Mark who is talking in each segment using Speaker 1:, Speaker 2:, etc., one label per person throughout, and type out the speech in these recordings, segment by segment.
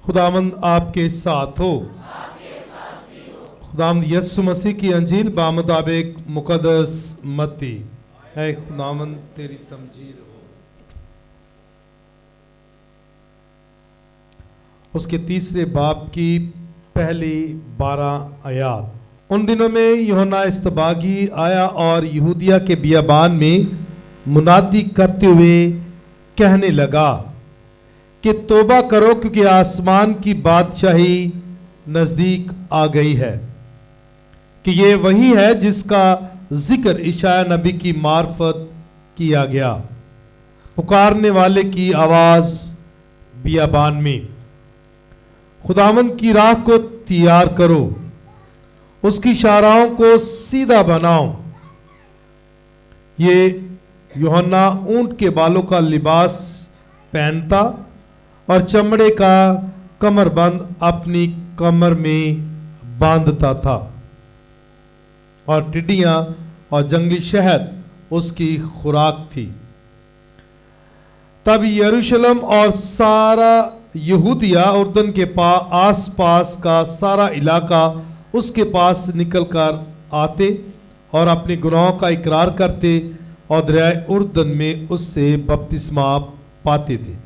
Speaker 1: खुदावंद आपके साथ हो। खुदावंद यीशु मसीह की अंजील बामुताबिक मुकद्दस मत्ती है। खुदावंद तेरी तमजीद हो। उसके तीसरे बाब की पहली 12 आयात। उन दिनों में यूहन्ना इस्तबागी आया और यहूदिया के बियाबान में मुनादी करते हुए कहने लगा कि तौबा करो, क्योंकि आसमान की बादशाही नजदीक आ गई है। कि ये वही है जिसका जिक्र इशाया नबी की मार्फत किया गया। पुकारने वाले की आवाज बियाबान में, खुदावंद की राह को तैयार करो, उसकी शाहराहों को सीधा बनाओ। ये यूहन्ना ऊंट के बालों का लिबास पहनता और चमड़े का कमरबंद अपनी कमर में बांधता था, और टिड्डियां और जंगली शहद उसकी खुराक थी। तब यरूशलेम और सारा यहूदिया उर्दन के आस पास का सारा इलाका उसके पास निकलकर आते और अपने गुनाहों का इकरार करते और दरियाए उर्दन में उससे बपतिस्मा पाते थे।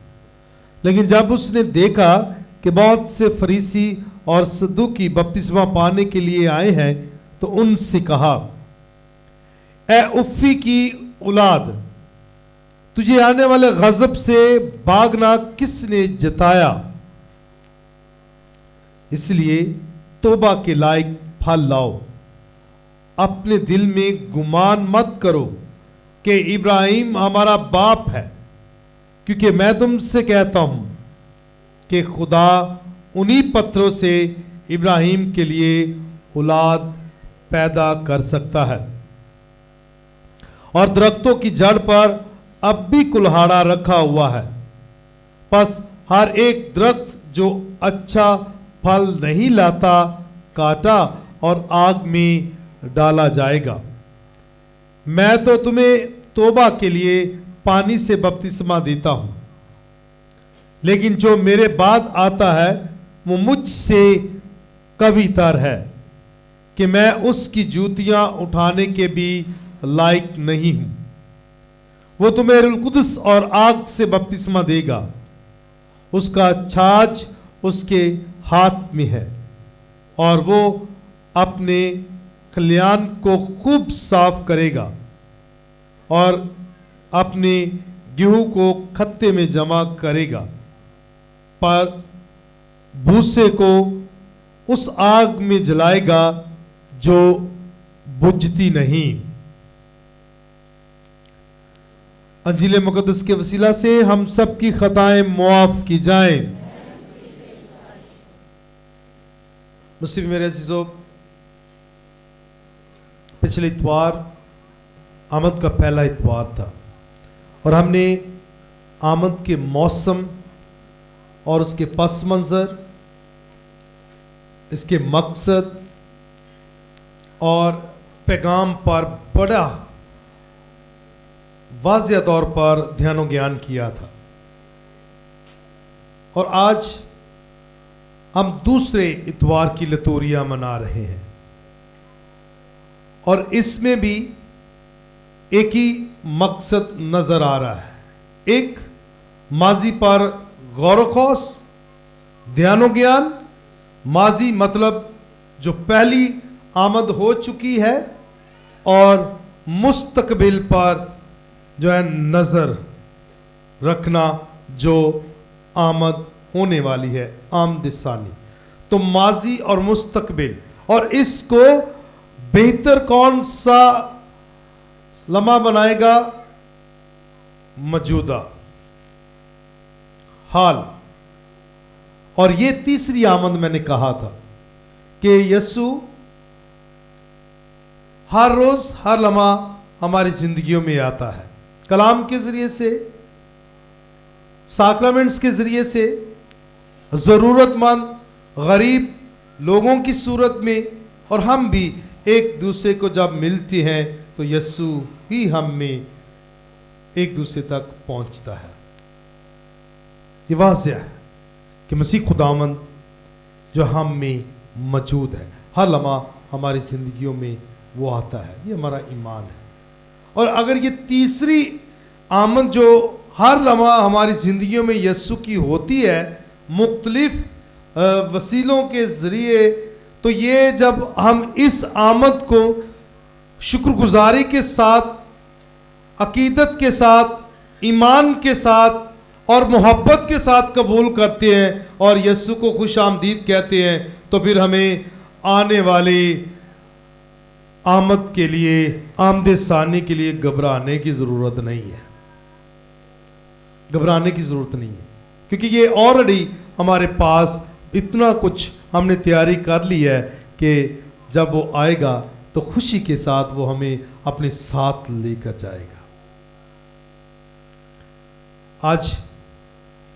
Speaker 1: लेकिन जब उसने देखा कि बहुत से फरीसी और सदूकी बपतिस्मा पाने के लिए आए हैं, तो उनसे कहा, ए उफ़्फ़ी की औलाद, तुझे आने वाले गजब से भागना किसने जताया? इसलिए तौबा के लायक फल लाओ। अपने दिल में गुमान मत करो कि इब्राहिम हमारा बाप है, क्योंकि मैं तुमसे कहता हूं कि खुदा उन्हीं पत्थरों से इब्राहिम के लिए औलाद पैदा कर सकता है। और दरख्तों की जड़ पर अब भी कुल्हाड़ा रखा हुआ है। बस हर एक दरख्त जो अच्छा फल नहीं लाता काटा और आग में डाला जाएगा। मैं तो तुम्हें तौबा के लिए पानी से बपतिस्मा देता हूं, लेकिन जो मेरे बाद आता है वो मुझसे कवितर है कि मैं उसकी जूतियां उठाने के भी लायक नहीं हूं। वो तुम्हें रूह कुदस और आग से बपतिस्मा देगा। उसका छाछ उसके हाथ में है और वो अपने खलियान को खूब साफ करेगा और अपने गेहूं को खत्ते में जमा करेगा, पर भूसे को उस आग में जलाएगा जो बुझती नहीं। अंजील मुकद्दस के वसीला से हम सब की खताएं मुआफ की जाएं। मुस्लिम मेरे अजीजों, पिछले इतवार आमद का पहला इतवार था और हमने आमद के मौसम और उसके पस मंज़र, इसके मकसद और पैगाम पर बड़ा वाज़िया तौर पर ध्यान ज्ञान किया था। और आज हम दूसरे इतवार की लतूरियां मना रहे हैं और इसमें भी एक ही मकसद नजर आ रहा है। एक, माजी पर गौर खौस, ध्यानो ज्ञान। माजी मतलब जो पहली आमद हो चुकी है, और मुस्तकबिल पर जो है नजर रखना, जो आमद होने वाली है, आमद सानी। तो माजी और मुस्तकबिल, और इसको बेहतर कौन सा लम्हा बनाएगा? मौजूदा हाल। और ये तीसरी आमद मैंने कहा था कि यीशु हर रोज हर लम्हा हमारी जिंदगियों में आता है, कलाम के जरिए से, सैक्रामेंट्स के जरिए से, जरूरतमंद गरीब लोगों की सूरत में। और हम भी एक दूसरे को जब मिलते हैं तो यीशु ही हम में एक दूसरे तक पहुंचता है। ये वाज़ेह है कि मसीह खुदावंद जो हम में मौजूद है, हर लम्हा हमारी जिंदगियों में वो आता है। ये हमारा ईमान है। और अगर ये तीसरी आमद जो हर लम्हा हमारी जिंदगियों में यीशु की होती है मुख्तलिफ वसीलों के जरिए, तो ये जब हम इस आमद को शुक्रगुजारी के साथ, अकीदत के साथ, ईमान के साथ और मोहब्बत के साथ कबूल करते हैं और यीशु को खुश आमदीद कहते हैं, तो फिर हमें आने वाली आमद के लिए, आमद सानी के लिए घबराने की ज़रूरत नहीं है। घबराने की ज़रूरत नहीं है, क्योंकि ये ऑलरेडी हमारे पास इतना कुछ हमने तैयारी कर ली है कि जब वो आएगा तो खुशी के साथ वो हमें अपने साथ लेकर जाएगा। आज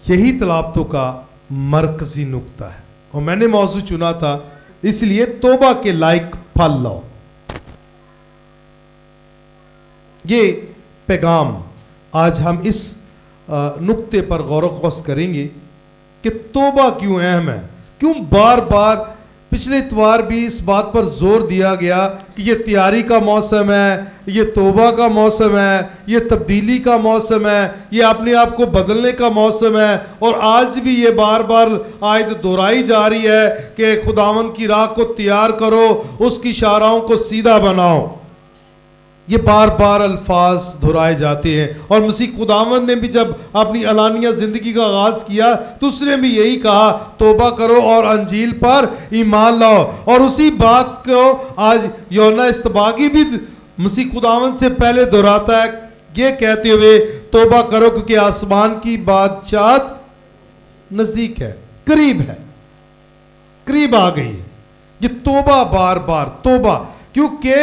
Speaker 1: यही तलाबतों का मरकजी नुक्ता है और मैंने मौजू चुना था इसलिए, तौबा के लायक फल लाओ। ये पैगाम आज हम इस नुक्ते पर गौर व ख़ौस करेंगे कि तौबा क्यों अहम है, क्यों बार बार पिछले इतवार भी इस बात पर जोर दिया गया कि ये तैयारी का मौसम है, ये तौबा का मौसम है, ये तब्दीली का मौसम है, ये अपने आप को बदलने का मौसम है। और आज भी ये बार बार आयत दोहराई जा रही है कि खुदावंद की राह को तैयार करो, उसकी शाहराहों को सीधा बनाओ। ये बार बार अल्फाज दोहराए जाते हैं। और मसीह खुदावंद ने भी जब अपनी अलानिया ज़िंदगी का आगाज़ किया तो उसने भी यही कहा, तौबा करो और अंजील पर ईमान लाओ। और उसी बात को आज यूहन्ना इस्तबागी भी मसीह खुदावंद से पहले दोहराता है, ये कहते हुए, तौबा करो क्योंकि आसमान की बादशाहत नज़दीक है, करीब है, करीब आ गई है। ये तौबा, बार बार तौबा, क्योंकि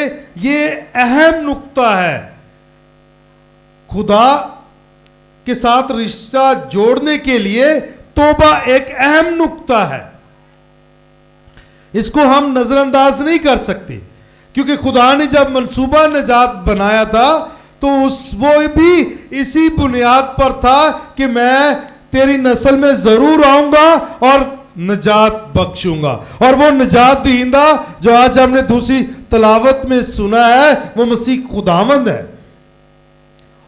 Speaker 1: ये अहम नुक्ता है। खुदा के साथ रिश्ता जोड़ने के लिए तौबा एक अहम नुक्ता है। इसको हम नजरअंदाज नहीं कर सकते, क्योंकि खुदा ने जब मंसूबा निजात बनाया था तो वो भी इसी बुनियाद पर था कि मैं तेरी नस्ल में जरूर आऊंगा और निजात बख्शूंगा। और वो निजात दींदा जो आज हमने दूसरी तलावत में सुना है वो मसीह खुदावंद है।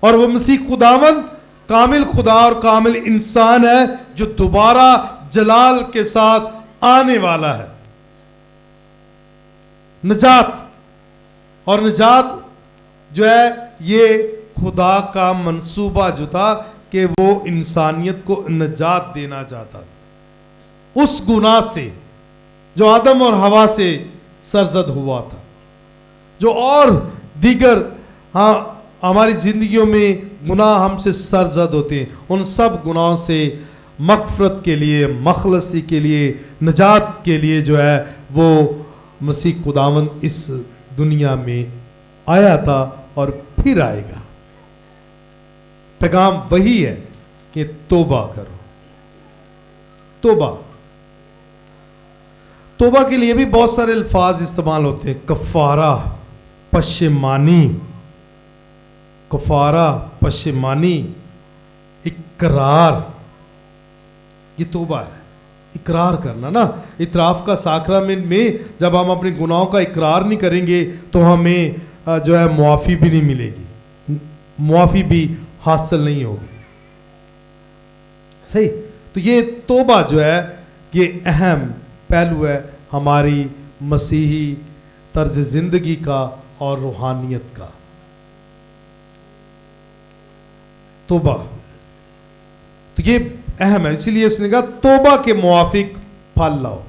Speaker 1: और वो मसीह खुदावंद कामिल खुदा और कामिल इंसान है जो दोबारा जलाल के साथ आने वाला है। निजात, और निजात जो है ये खुदा का मंसूबा जो था कि वो इंसानियत को निजात देना चाहता था उस गुनाह से जो आदम और हवा से सरजद हुआ था, जो और दीगर हमारी जिंदगियों में गुनाह हमसे सरजद होते हैं, उन सब गुनाहों से मग़फ़िरत के लिए, मखलसी के लिए, निजात के लिए जो है वो मसीह खुदावंद इस दुनिया में आया था और फिर आएगा। पैगाम वही है कि तौबा करो। तौबा, तौबा के लिए भी बहुत सारे अल्फाज इस्तेमाल होते हैं। कफ़ारा, पशेमानी, कफ़ारा, पशेमानी, इकरार, ये तौबा है। इकरार करना ना, इतराफ़ का साक्रामेंट में जब हम अपने गुनाहों का इकरार नहीं करेंगे तो हमें जो है मुआफ़ी भी नहीं मिलेगी, मुआफ़ी भी हासिल नहीं होगी। सही। तो ये तौबा जो है ये अहम पहलू है हमारी मसीही तर्ज ज़िंदगी का और रूहानियत का। तोबा, तो ये अहम है, इसीलिए उसने कहा तोबा के मुआफिक फल लाओ।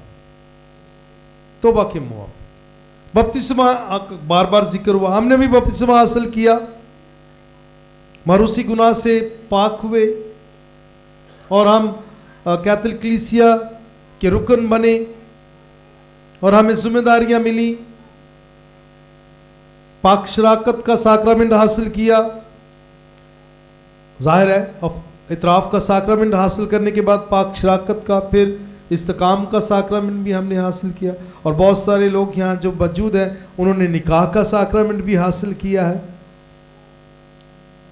Speaker 1: तोबा के मुआफिक बपतिस्मा बार बार जिक्र हुआ, हमने भी बपतिस्मा हासिल किया, मरूसी गुनाह से पाक हुए और हम कैथोलिक कलीसिया के रुकन बने और हमें जिम्मेदारियां मिली, पाक शराकत का साक्रामेंट हासिल किया। जाहिर है इतराफ का साक्रामेंट हासिल करने के बाद पाक शराकत का, फिर इस्तकाम का साक्रामेंट भी हमने हासिल किया। और बहुत सारे लोग यहाँ जो मौजूद हैं उन्होंने निकाह का साक्रामेंट भी हासिल किया है,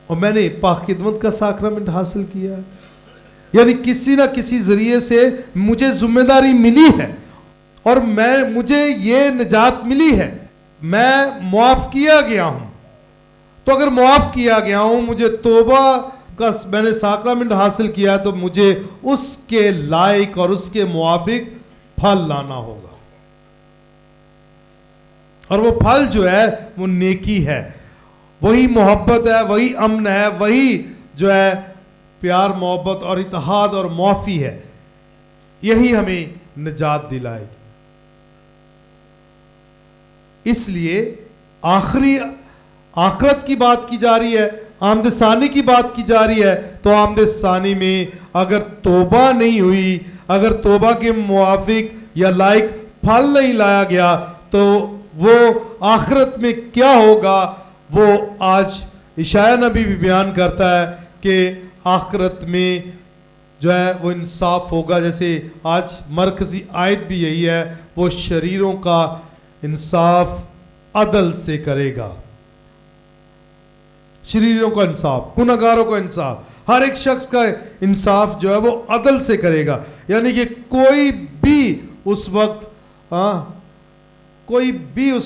Speaker 1: और मैंने पाक खिदमत का साक्रामेंट हासिल किया है। यानी किसी ना किसी जरिए से मुझे जिम्मेदारी मिली है और मुझे ये निजात मिली है, मैं मुआफ किया गया हूं। तो अगर मुआफ किया गया हूं, मुझे तौबा का मैंने साक्रामेंट हासिल किया है, तो मुझे उसके लायक और उसके मुआफिक फल लाना होगा। और वो फल जो है वो नेकी है, वही मोहब्बत है, वही अमन है, वही जो है प्यार मोहब्बत और इत्तेहाद और माफी है। यही हमें निजात दिलाएगी। इसलिए आखिरत की बात की जा रही है, आमद सानी की बात की जा रही है। तो आमद सानी में अगर तौबा नहीं हुई, अगर तौबा के मुआफिक या लायक फल नहीं लाया गया, तो वो आखिरत में क्या होगा, वो आज इशाया नबी भी बयान करता है कि आखिरत में जो है वो इंसाफ होगा। जैसे आज मरकजी आयत भी यही है, वो शरीरों का इंसाफ अदल से करेगा। शरीरों का इंसाफ, गुनहगारों का इंसाफ, हर एक शख्स का इंसाफ जो है वो अदल से करेगा। यानी कि कोई भी उस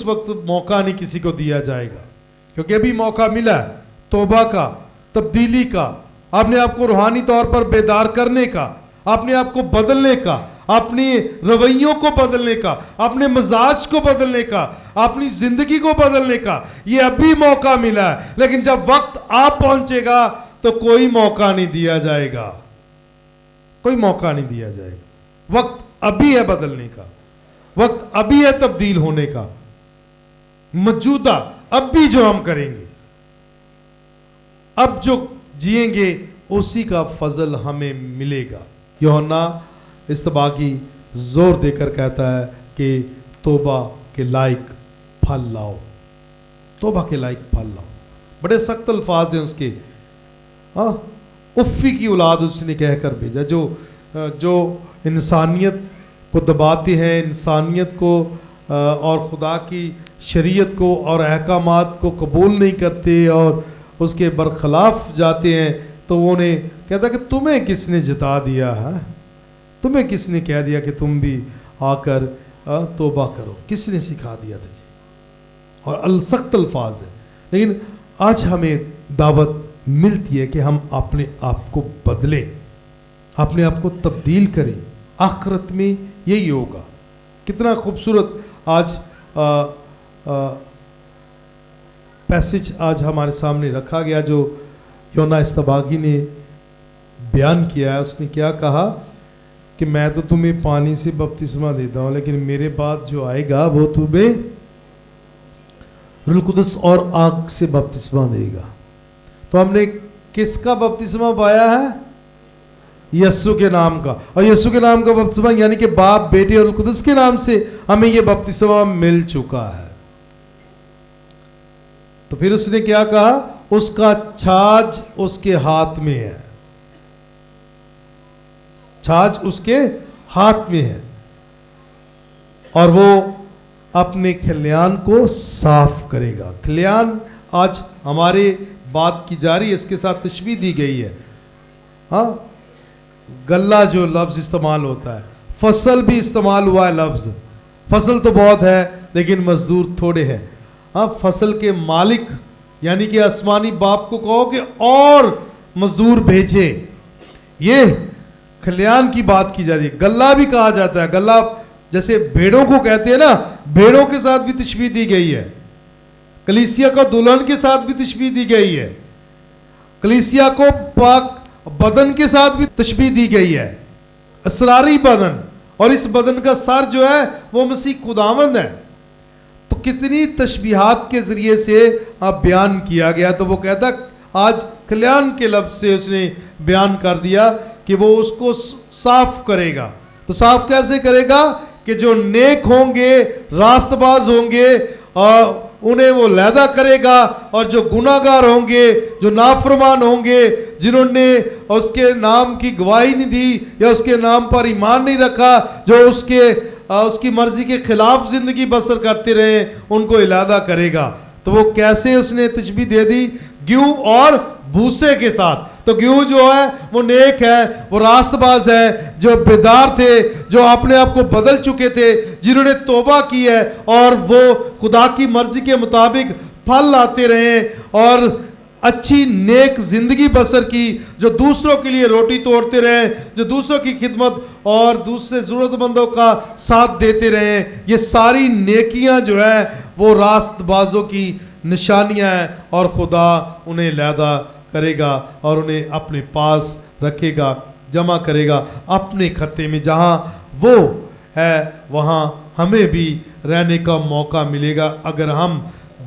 Speaker 1: वक्त मौका नहीं किसी को दिया जाएगा, क्योंकि अभी मौका मिला है तौबा का, तब्दीली का, अपने आप को रूहानी तौर पर बेदार करने का, अपने आप को बदलने का, अपनी रवैयों को बदलने का, अपने मजाज को बदलने का, अपनी जिंदगी को बदलने का। ये अभी मौका मिला है, लेकिन जब वक्त आ पहुंचेगा तो कोई मौका नहीं दिया जाएगा, कोई मौका नहीं दिया जाएगा। वक्त अभी है बदलने का, वक्त अभी है तब्दील होने का। मौजूदा अब भी जो हम करेंगे, अब जो जिएंगे, उसी का फजल हमें मिलेगा। यूहन्ना इस्तबागी जोर देकर कहता है कि तौबा के लायक फल लाओ, तौबा के लायक फल लाओ। बड़े सख्त अल्फाज हैं उसके। उफ़ी की औलाद उसने कहकर भेजा, जो इंसानियत को दबाते हैं, इंसानियत को और खुदा की शरीयत को और अहकामात को कबूल नहीं करते और उसके बरखिलाफ जाते हैं। तो वो उन्हें कहता कि तुम्हें किसने जिता दिया है, तुम्हें किसने कह दिया कि तुम भी आकर तौबा करो, किसने सिखा दिया तुझे। और सख्त अल्फाज है, लेकिन आज हमें दावत मिलती है कि हम अपने आप को बदलें, अपने आप को तब्दील करें। आखिरत में यही होगा। कितना खूबसूरत आज पैसेज आज हमारे सामने रखा गया, जो यूहन्ना इस्तबागी ने बयान किया है। उसने क्या कहा कि मैं तो तुम्हें पानी से बपतिस्मा देता हूं, लेकिन मेरे बाद जो आएगा वो तुम्हें रूह कुदस और आग से बपतिस्मा देगा। तो हमने किसका बपतिस्मा पाया है? यीशु के नाम का। और यीशु के नाम का बपतिस्मा यानी कि बाप, बेटे और रूह कुदस के नाम से हमें यह बपतिस्मा मिल चुका है। तो फिर उसने क्या कहा? उसका छाज उसके हाथ में है, छाज उसके हाथ में है, और वो अपने खलियान को साफ करेगा। खलियान आज हमारे बात की जा रही है, इसके साथ तशबीह दी गई है। हाँ, गल्ला जो लफ्ज इस्तेमाल होता है, फसल भी इस्तेमाल हुआ है लफ्ज। फसल तो बहुत है लेकिन मजदूर थोड़े हैं। हाँ, फसल के मालिक यानी कि आसमानी बाप को कहो कि और मजदूर भेजे। ये खलियान की बात की जाती है। गल्ला भी कहा जाता है। गल्ला जैसे भेड़ों को कहते हैं ना, भेड़ों के साथ भी तशबीह दी गई है। कलीसिया का दुल्हन के साथ भी तशबीह दी गई है। कलीसिया को पाक बदन के साथ भी तशबीह दी गई है, असरारी बदन, और इस बदन का सर जो है वो मसीह खुदावंद है। तो कितनी तशबीहात के जरिए से अब बयान किया गया। तो वो कहता आज कल्याण के लफ्ज से उसने बयान कर दिया कि वो उसको साफ करेगा। तो साफ कैसे करेगा कि जो नेक होंगे, रास्तबाज होंगे, उन्हें वो लैदा करेगा, और जो गुनाहगार होंगे, जो नाफरमान होंगे, जिन्होंने उसके नाम की गवाही नहीं दी या उसके नाम पर ईमान नहीं रखा, जो उसकी मर्जी के खिलाफ जिंदगी बसर करते रहे, उनको इलादा करेगा। तो वो कैसे उसने तशबीह दे दी, गेहूं और भूसे के साथ। तो गेहूं जो है वो नेक है, वो रास्तबाज है, जो बेदार थे, जो अपने आप को बदल चुके थे, जिन्होंने तौबा की है और वो खुदा की मर्जी के मुताबिक फल लाते रहे और अच्छी नेक जिंदगी बसर की, जो दूसरों के लिए रोटी तोड़ते रहे, जो दूसरों की खिदमत और दूसरे जरूरतमंदों का साथ देते रहे। ये सारी नेकियां जो है वो रास्तबाजों की निशानियां हैं, और खुदा उन्हें लैदा करेगा और उन्हें अपने पास रखेगा, जमा करेगा अपने खत्ते में। जहां वो है वहां हमें भी रहने का मौका मिलेगा, अगर हम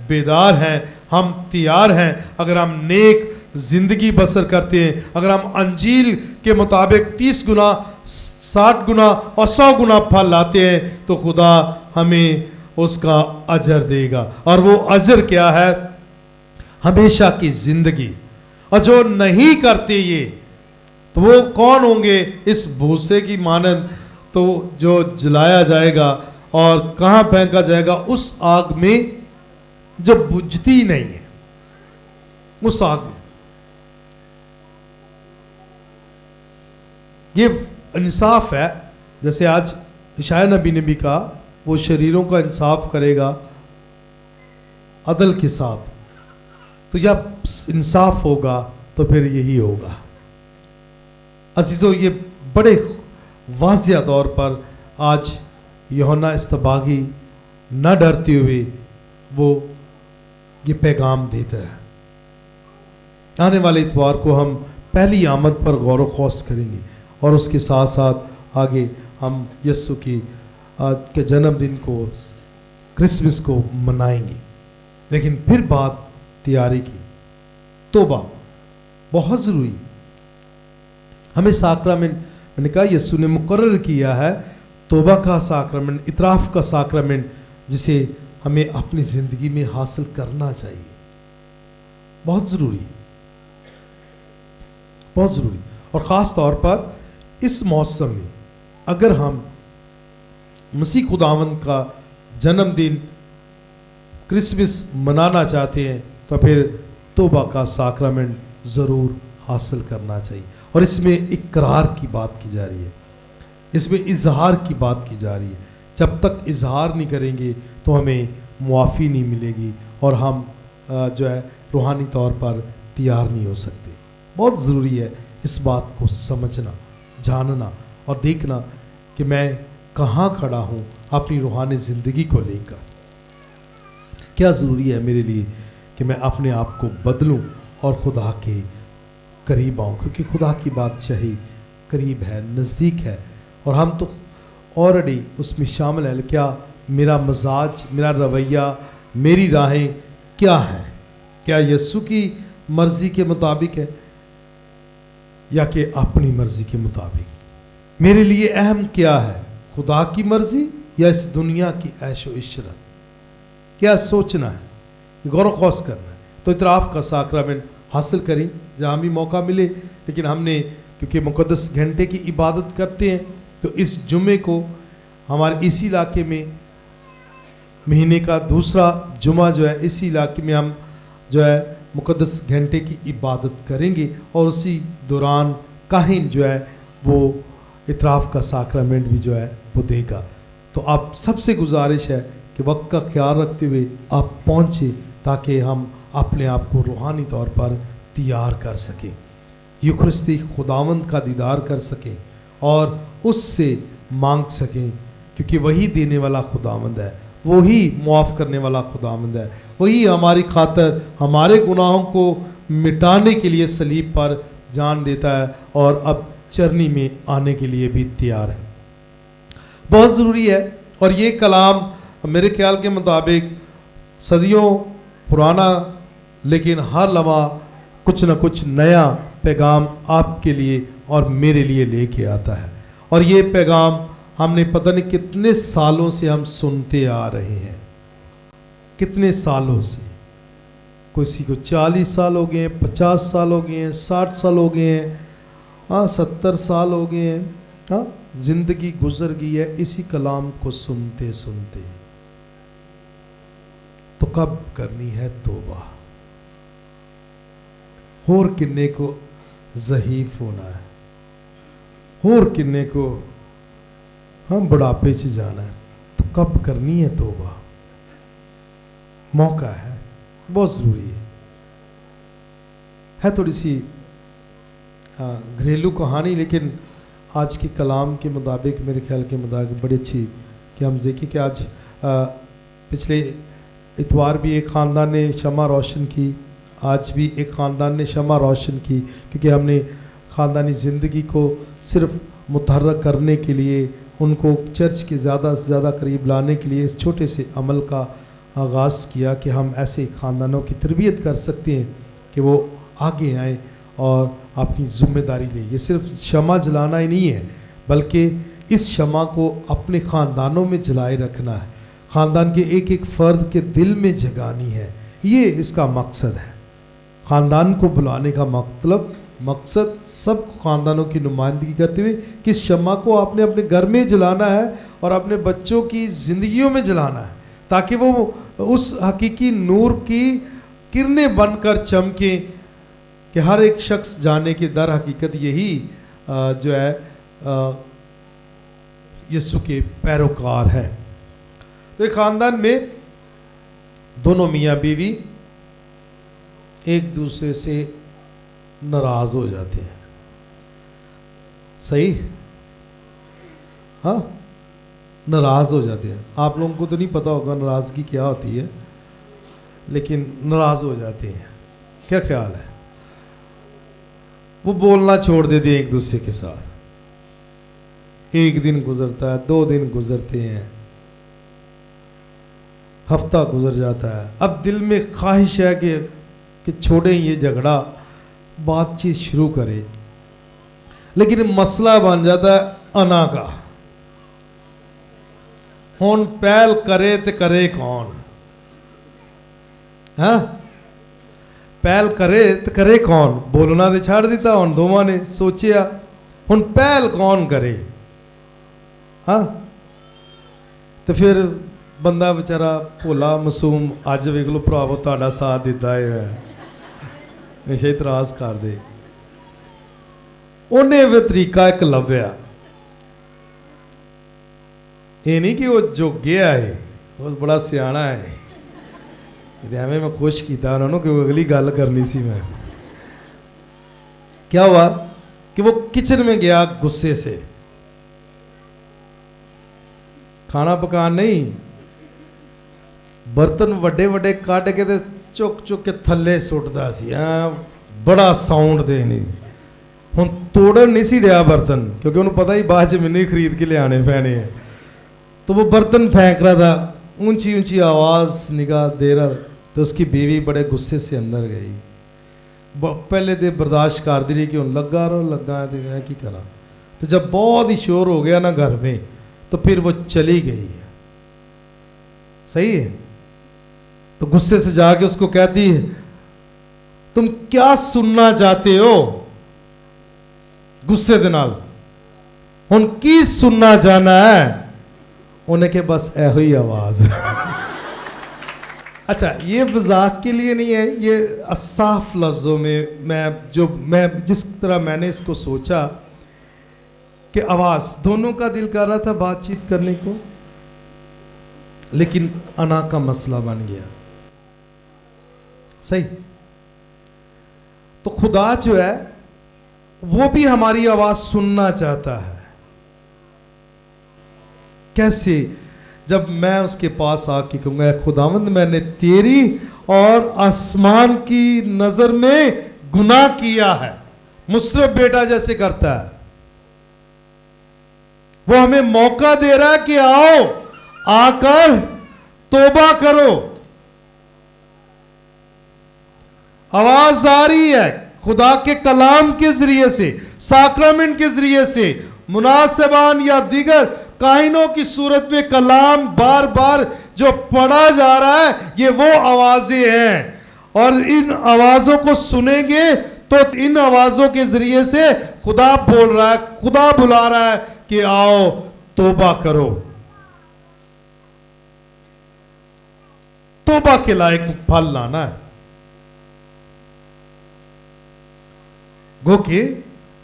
Speaker 1: बेदार हैं, हम तैयार हैं, अगर हम नेक जिंदगी बसर करते हैं, अगर हम अंजील के मुताबिक 30 गुना, 60 गुना और 100 गुना फल लाते हैं, तो खुदा हमें उसका अजर देगा। और वो अजर क्या है? हमेशा की जिंदगी। और जो नहीं करते ये, तो वो कौन होंगे? इस भूसे की मानंद, तो जो जलाया जाएगा और कहां फेंका जाएगा? उस आग में जो बुझती नहीं है, उस आग में। ये इंसाफ है, जैसे आज इशाया नबी ने भी कहा, वो शरीरों का इंसाफ करेगा अदल के साथ। तो जब इंसाफ होगा तो फिर यही होगा। अजीजों, ये बड़े वाज़िया तौर पर आज यूहन्ना इस्तबागी न डरते हुए वो ये पैगाम देता है। आने वाले इतवार को हम पहली आमद पर गौर व खौस करेंगे और उसके साथ साथ आगे हम यस्सु की के जन्मदिन को, क्रिसमस को मनाएंगे। लेकिन फिर बात तैयारी की, तौबा बहुत ज़रूरी है। हमें साक्रामेंट, मैंने कहा यस्सु ने मुकर्रर किया है तौबा का साक्रामेंट, इतराफ़ का साक्रामेंट, जिसे हमें अपनी ज़िंदगी में हासिल करना चाहिए। बहुत ज़रूरी, बहुत ज़रूरी। और ख़ास तौर पर इस मौसम में अगर हम मसीह खुदावंद का जन्मदिन, क्रिसमस मनाना चाहते हैं, तो फिर तौबा का साक्रामेंट ज़रूर हासिल करना चाहिए। और इसमें इकरार की बात की जा रही है, इसमें इजहार की बात की जा रही है। जब तक इजहार नहीं करेंगे तो हमें मुआफ़ी नहीं मिलेगी और हम जो है रूहानी तौर पर तैयार नहीं हो सकते। बहुत ज़रूरी है इस बात को समझना, जानना और देखना कि मैं कहाँ खड़ा हूँ अपनी रूहानी ज़िंदगी को लेकर। क्या ज़रूरी है मेरे लिए कि मैं अपने आप को बदलूं और खुदा के करीब आऊँ, क्योंकि खुदा की बादशाही करीब है, नज़दीक है, और हम तो ऑलरेडी उसमें शामिल है। क्या मेरा मजाज, मेरा रवैया, मेरी राहें क्या हैं? क्या यस्सु की मर्ज़ी के मुताबिक है या कि अपनी मर्ज़ी के मुताबिक? मेरे लिए अहम क्या है, खुदा की मर्ज़ी या इस दुनिया की ऐशो इशरत? क्या सोचना है, गौर व खौस करना है। तो इतराफ़ का साक्रामेंट हासिल करें जहाँ भी मौका मिले। लेकिन हमने क्योंकि मुक़द्दस घंटे की इबादत करते हैं, तो इस जुमे को हमारे इसी इलाके में महीने का दूसरा जुमा जो है, इसी इलाके में हम जो है मुक़द्दस घंटे की इबादत करेंगे और उसी दौरान काहिन जो है वो इतराफ़ का साक्रामेंट भी जो है वो देगा। तो आप सबसे गुजारिश है कि वक्त का ख्याल रखते हुए आप पहुँचे, ताकि हम अपने आप को रूहानी तौर पर तैयार कर सकें, यूखरिस्ती खुदावंद का दीदार कर सकें और उससे मांग सकें, क्योंकि वही देने वाला खुदावंद है, वही मुआफ़ करने वाला खुदावंद है, वही हमारी खातर हमारे गुनाहों को मिटाने के लिए सलीब पर जान देता है और अब चरनी में आने के लिए भी तैयार है। बहुत ज़रूरी है। और ये कलाम मेरे ख्याल के मुताबिक सदियों पुराना, लेकिन हर लम्हा कुछ न कुछ नया पैगाम आपके लिए और मेरे लिए लेके आता है। और ये पैगाम हमने पता नहीं कितने सालों से हम सुनते आ रहे हैं, कितने सालों से। किसी को 40 साल हो गए हैं, 50 साल हो गए हैं, 60 साल हो गए हैं, 70 साल हो गए हैं। जिंदगी गुजर गई है इसी कलाम को सुनते सुनते। तो कब करनी है तौबा? होर किन्ने को ज़हीफ होना है, होर किन्ने को हम बुढ़ापे से जाना है, तो कब करनी है तौबा? मौका है, बहुत ज़रूरी है। थोड़ी सी घरेलू कहानी, लेकिन आज के कलाम के मुताबिक, मेरे ख्याल के मुताबिक बड़ी अच्छी, कि हम देखें कि आज पिछले इतवार भी एक ख़ानदान ने शमा रोशन की, आज भी एक ख़ानदान ने शमा रोशन की, क्योंकि हमने ख़ानदानी ज़िंदगी को सिर्फ मुतहर्रक करने के लिए, उनको चर्च के ज़्यादा से ज़्यादा करीब लाने के लिए इस छोटे से अमल का आगाज़ किया कि हम ऐसे ख़ानदानों की तरबियत कर सकते हैं कि वो आगे आएँ और अपनी ज़िम्मेदारी लें। ये सिर्फ शमा जलाना ही नहीं है, बल्कि इस शमा को अपने ख़ानदानों में जलाए रखना है, ख़ानदान के एक एक फ़र्द के दिल में जगानी है। ये इसका मकसद है। ख़ानदान को बुलाने का मकसद सब ख़ानदानों की नुमाइंदगी करते हुए कि इस शमा को आपने अपने घर में जलाना है और अपने बच्चों की ज़िंदगियों में जलाना है, ताकि वो उस हकीकी नूर की किरणें बनकर चमकें कि हर एक शख्स जाने की दर हकीकत यही जो है यीशु के पैरोकार है। तो एक ख़ानदान में दोनों मियाँ बीवी एक दूसरे से नाराज़ हो जाते हैं। सही? हाँ, नाराज़ हो जाते हैं। आप लोगों को तो नहीं पता होगा नाराज़गी क्या होती है, लेकिन नाराज़ हो जाते हैं। क्या ख्याल है? वो बोलना छोड़ देते हैं एक दूसरे के साथ। एक दिन गुजरता है, 2 दिन गुजरते हैं, हफ्ता गुजर जाता है। अब दिल में ख्वाहिश है कि छोड़ें ये झगड़ा, बातचीत शुरू करें, लेकिन मसला बन जाता है अना का। हुन पहल करे तो करे कौन? हाँ, पहल करे तो करे कौन? बोलना तो छाड़ दिता, हुन दोवां ने सोचिया हुन पहल कौन करे? हाँ, तो फिर बंदा बेचारा भोला मासूम, अज वेख लो भरावो तुहाडा साथ दिता है, हमेशा इतराज कर दे। उन्हें भी तरीका एक लभ्या, ये नहीं कि वो जोगिया है, वो बड़ा सियाना है। एवें मैं खुश किया उन्होंने कि अगली गल करनी सी। मैं क्या हुआ कि वो किचन में गया गुस्से से, खाना पकान नहीं, बर्तन वड्डे वड्डे कट के ते चुक चुक के थले सुटदा सी। बड़ा साउंड दे नहीं, हुण तोड़न नहीं सी रहा बर्तन, क्योंकि उन्होंने पता ही बाद मैंने ही खरीद के लियाने पैने हैं। तो वो बर्तन फेंक रहा था, ऊंची ऊंची आवाज़ निगाह दे रहा। तो उसकी बीवी बड़े गुस्से से अंदर गई। पहले तो बर्दाश्त कर दी रही कि उन लगा रहो, लगा है तो मैं की करा। तो जब बहुत ही शोर हो गया ना घर में, तो फिर वो चली गई। सही है? तो गुस्से से जाके उसको कहती है, तुम क्या सुनना चाहते हो? गुस्से दे नाल हुन की सुनना चाहना है? उन्हें के बस ऐहो ही आवाज। अच्छा, ये मजाक के लिए नहीं है, ये साफ लफ्ज़ों में मैं जिस तरह मैंने इसको सोचा कि आवाज़ दोनों का दिल कर रहा था बातचीत करने को, लेकिन अना का मसला बन गया। सही? तो खुदा जो है वो भी हमारी आवाज़ सुनना चाहता है। कैसे? जब मैं उसके पास आके कहूँगा, खुदावंद मैंने तेरी और आसमान की नजर में गुनाह किया है। मुशर्रफ बेटा जैसे करता है, वो हमें मौका दे रहा है कि आओ आकर तौबा करो। आवाज आ रही है खुदा के कलाम के जरिए से, साक्रामेंट के जरिए से, मुनासिबान या दीगर काहिनों की सूरत में कलाम बार बार जो पढ़ा जा रहा है, ये वो आवाजें हैं। और इन आवाजों को सुनेंगे तो इन आवाजों के जरिए से खुदा बोल रहा है, खुदा बुला रहा है कि आओ तौबा करो, तौबा के लायक फल लाना है। गो के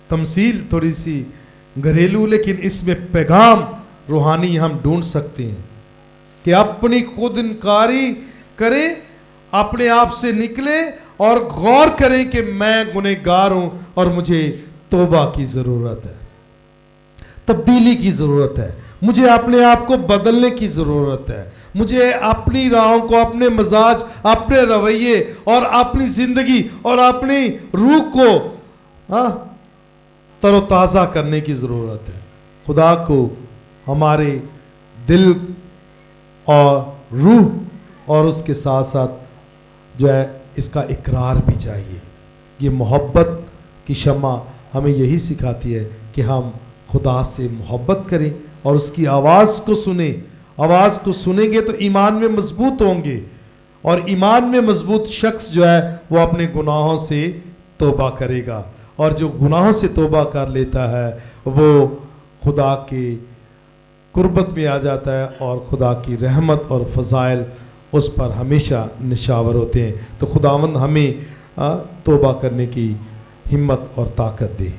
Speaker 1: तमसील थोड़ी सी घरेलू, लेकिन इसमें पैगाम रूहानी हम ढूंढ सकते हैं कि अपनी खुद इनकारी करें, अपने आप से निकले और गौर करें कि मैं गुनहगार हूं और मुझे तौबा की जरूरत है, तब्दीली की जरूरत है, मुझे अपने आप को बदलने की जरूरत है, मुझे अपनी राहों को, अपने मजाज, अपने रवैये और अपनी जिंदगी और अपनी रूह को तरोताज़ा करने की ज़रूरत है। खुदा को हमारे दिल और रूह और उसके साथ साथ जो है इसका इकरार भी चाहिए। ये मोहब्बत की शम्मा हमें यही सिखाती है कि हम खुदा से मोहब्बत करें और उसकी आवाज़ को सुने। आवाज़ को सुनेंगे तो ईमान में मजबूत होंगे, और ईमान में मजबूत शख्स जो है वो अपने गुनाहों से तौबा करेगा, और जो गुनाहों से तौबा कर लेता है वो खुदा के कुर्बत में आ जाता है और खुदा की रहमत और फ़ज़ाइल उस पर हमेशा निशावर होते हैं। तो खुदावंद हमें तौबा करने की हिम्मत और ताकत दे।